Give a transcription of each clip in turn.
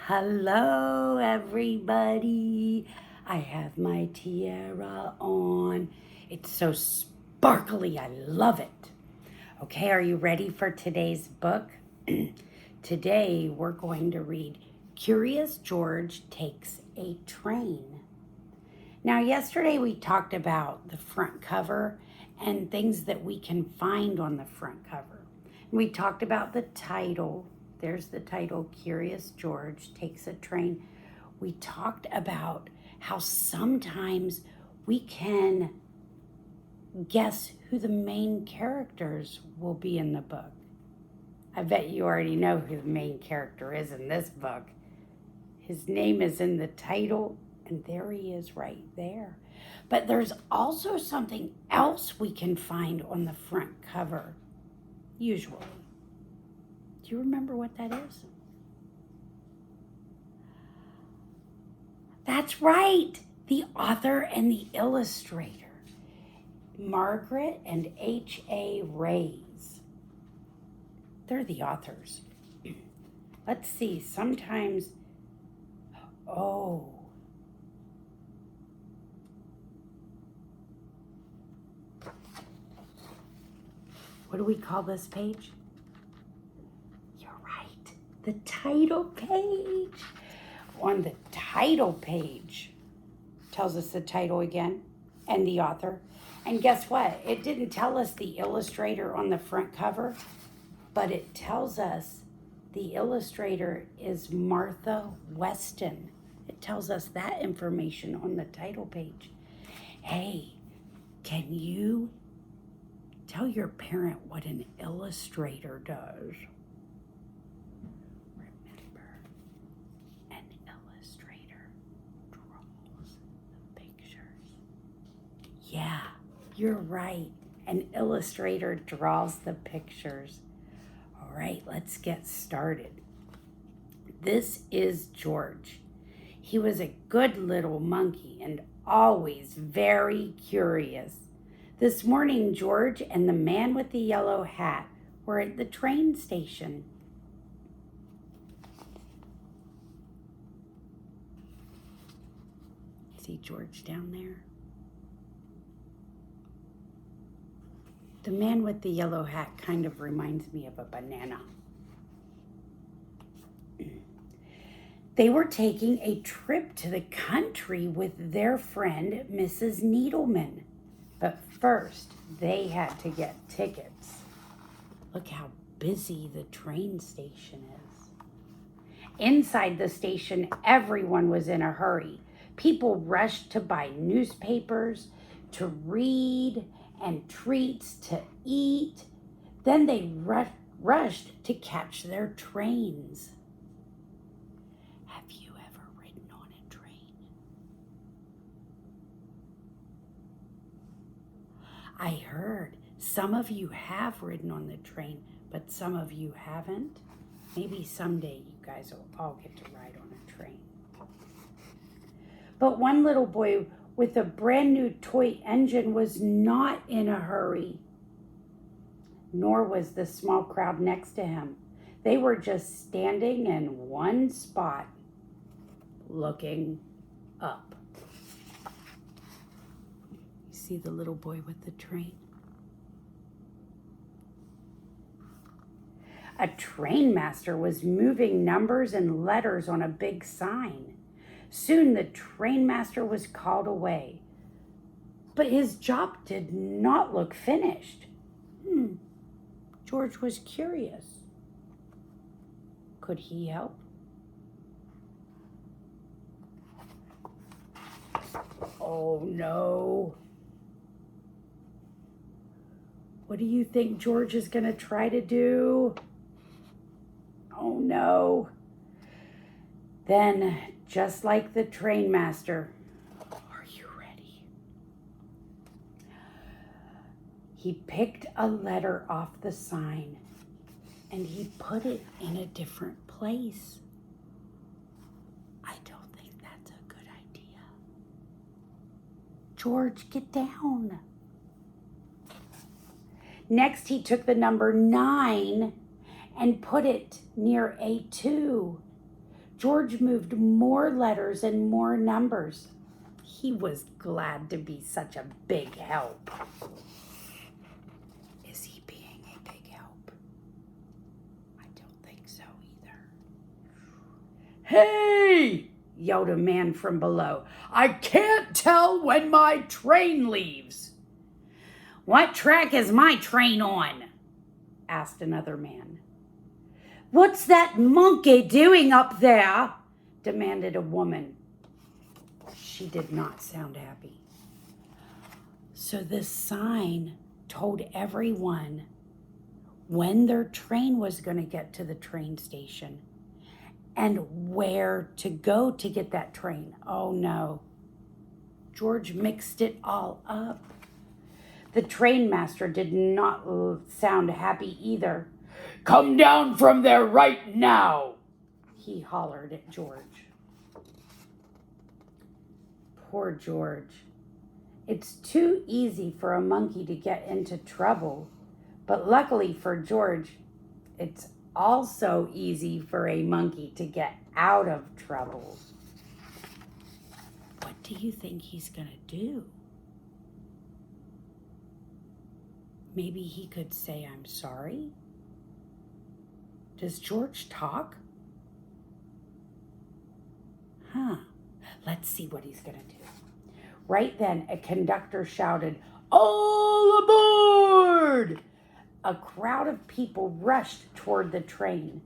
Hello, everybody. I have my tiara on. It's so sparkly. I love it. Okay, are you ready for today's book? Today, we're going to read Curious George Takes a Train. Now, yesterday we talked about the front cover and things that we can find on the front cover. We talked about the title. There's the title, Curious George Takes a Train. We talked about how sometimes we can guess who the main characters will be in the book. I bet you already know who the main character is in this book. His name is in the title, and there he is right there. But there's also something else we can find on the front cover, usually. Do you remember what that is? That's right, the author and the illustrator, Margaret and H.A. Rays. They're the authors. Let's see, sometimes, what do we call this page? You're right, the title page. On the title page, tells us the title again and the author. And guess what? It didn't tell us the illustrator on the front cover, but it tells us the illustrator is Martha Weston. It tells us that information on the title page. Hey, can you tell your parent what an illustrator does? Remember, an illustrator draws the pictures. Yeah, you're right. An illustrator draws the pictures. All right, let's get started. This is George. He was a good little monkey and always very curious. This morning, George and the man with the yellow hat were at the train station. See George down there? The man with the yellow hat kind of reminds me of a banana. They were taking a trip to the country with their friend, Mrs. Needleman. But first, they had to get tickets. Look how busy the train station is. Inside the station, everyone was in a hurry. People rushed to buy newspapers, to read, and treats to eat. Then they rushed to catch their trains. Have you ever ridden on a train? I heard some of you have ridden on the train, but some of you haven't. Maybe someday you guys will all get to ride on a train. But one little boy with a brand new toy engine was not in a hurry, nor was the small crowd next to him. They were just standing in one spot, looking up. You see the little boy with the train? A train master was moving numbers and letters on a big sign. Soon the train master was called away, but his job did not look finished. George was curious. Could he help? Oh no. What do you think George is going to try to do? Oh no. Then, just like the train master, are you ready? He picked a letter off the sign and he put it in a different place. I don't think that's a good idea. George, get down. Next, he took the number 9 and put it near A2. George moved more letters and more numbers. He was glad to be such a big help. Is he being a big help? I don't think so either. Hey! Yelled a man from below. I can't tell when my train leaves. What track is my train on? Asked another man. What's that monkey doing up there? Demanded a woman. She did not sound happy. So this sign told everyone when their train was going to get to the train station and where to go to get that train. Oh no. George mixed it all up. The train master did not sound happy either. Come down from there right now, he hollered at George. Poor George. It's too easy for a monkey to get into trouble, but luckily for George, it's also easy for a monkey to get out of trouble. What do you think he's going to do? Maybe he could say, I'm sorry? Does George talk? Let's see what he's going to do. Right then, a conductor shouted, all aboard! A crowd of people rushed toward the train.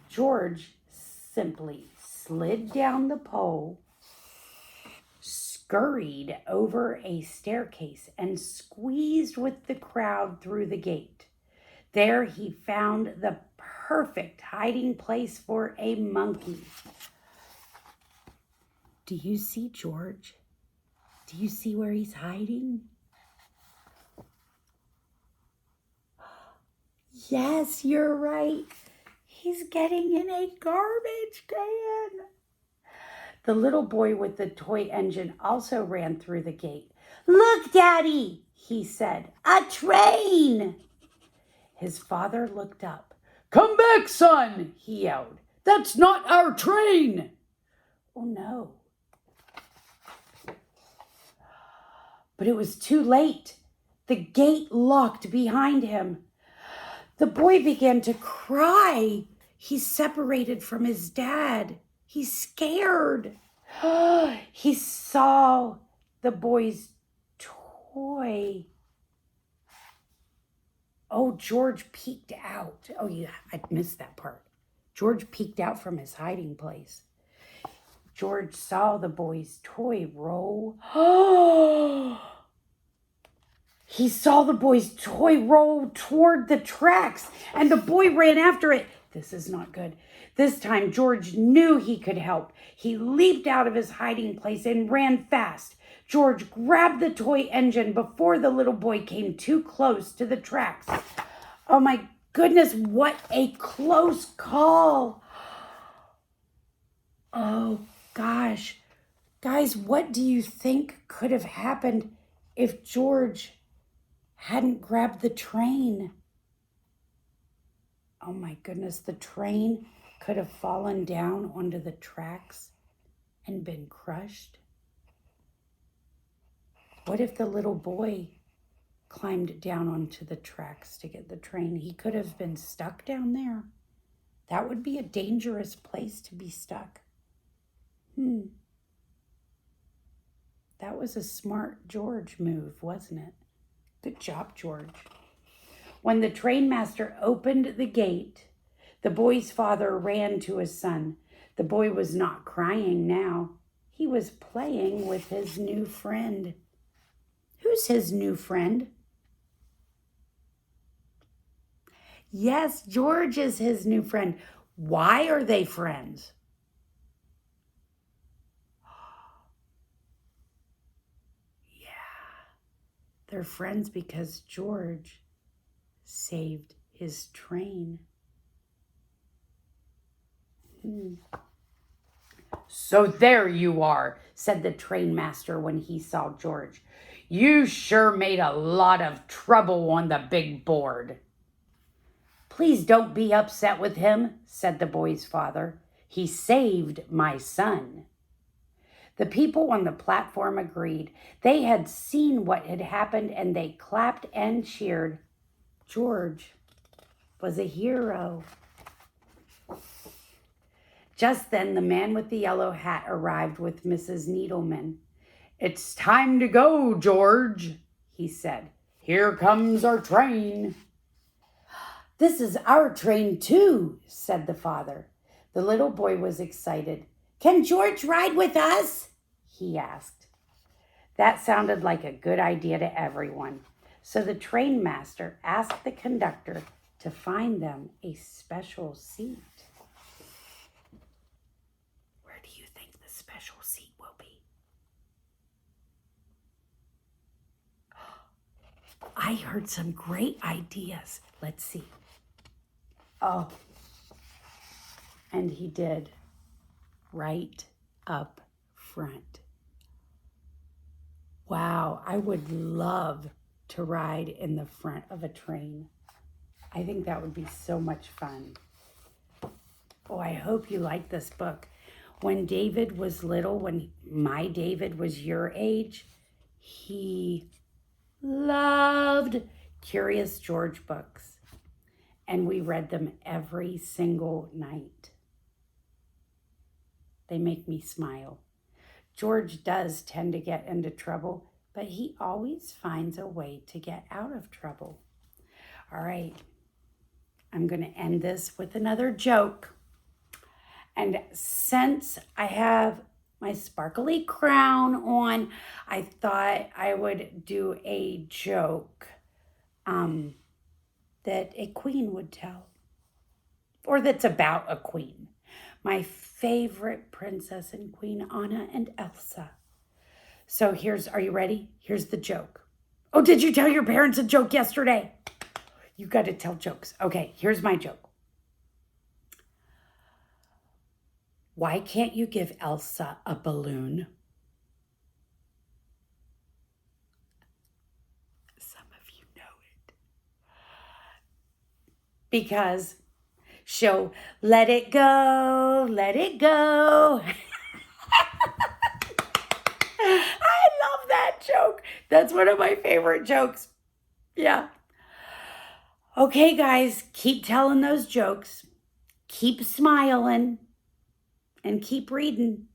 George simply slid down the pole, scurried over a staircase, and squeezed with the crowd through the gate. There he found the perfect hiding place for a monkey. Do you see George? Do you see where he's hiding? Yes, you're right. He's getting in a garbage can. The little boy with the toy engine also ran through the gate. Look, Daddy, he said, a train. His father looked up. Come back, son, he yelled. That's not our train. Oh, no. But it was too late. The gate locked behind him. The boy began to cry. He's separated from his dad. He's scared. He saw the boy's toy. Oh, George peeked out. Oh, yeah, I missed that part. George peeked out from his hiding place. George saw the boy's toy roll. He saw the boy's toy roll toward the tracks, and the boy ran after it. This is not good. This time, George knew he could help. He leaped out of his hiding place and ran fast. George grabbed the toy engine before the little boy came too close to the tracks. Oh my goodness, what a close call. Oh gosh. Guys, what do you think could have happened if George hadn't grabbed the train? Oh my goodness, the train could have fallen down onto the tracks and been crushed. What if the little boy climbed down onto the tracks to get the train? He could have been stuck down there. That would be a dangerous place to be stuck. That was a smart George move, wasn't it? Good job, George. When the train master opened the gate, the boy's father ran to his son. The boy was not crying now. He was playing with his new friend. Who's his new friend? Yes, George is his new friend. Why are they friends? Yeah, they're friends because George saved his train. So there you are, said the train master when he saw George. You sure made a lot of trouble on the big board. Please don't be upset with him, said the boy's father. He saved my son." The people on the platform agreed. They had seen what had happened and they clapped and cheered. George was a hero. Just then, the man with the yellow hat arrived with Mrs. Needleman. "It's time to go, George," he said. "Here comes our train." "This is our train too," said the father. The little boy was excited. "Can George ride with us?" he asked. That sounded like a good idea to everyone. So the train master asked the conductor to find them a special seat. Where do you think the special seat will be? I heard some great ideas. Let's see. Oh, and he did. Right up front. Wow, I would love to ride in the front of a train. I think that would be so much fun. Oh, I hope you like this book. When David was little, when my David was your age, he loved Curious George books. And we read them every single night. They make me smile. George does tend to get into trouble, but he always finds a way to get out of trouble. All right, I'm going to end this with another joke. And since I have my sparkly crown on, I thought I would do a joke that a queen would tell, or that's about a queen. My favorite princess and queen, Anna and Elsa. So are you ready? Here's the joke. Oh, did you tell your parents a joke yesterday? You got to tell jokes. Okay, here's my joke. Why can't you give Elsa a balloon? Some of you know it. Because she'll let it go, let it go. I love that joke. That's one of my favorite jokes. Yeah. Okay, guys, keep telling those jokes. Keep smiling and keep reading.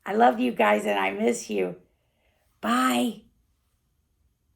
I love you guys and I miss you. Bye.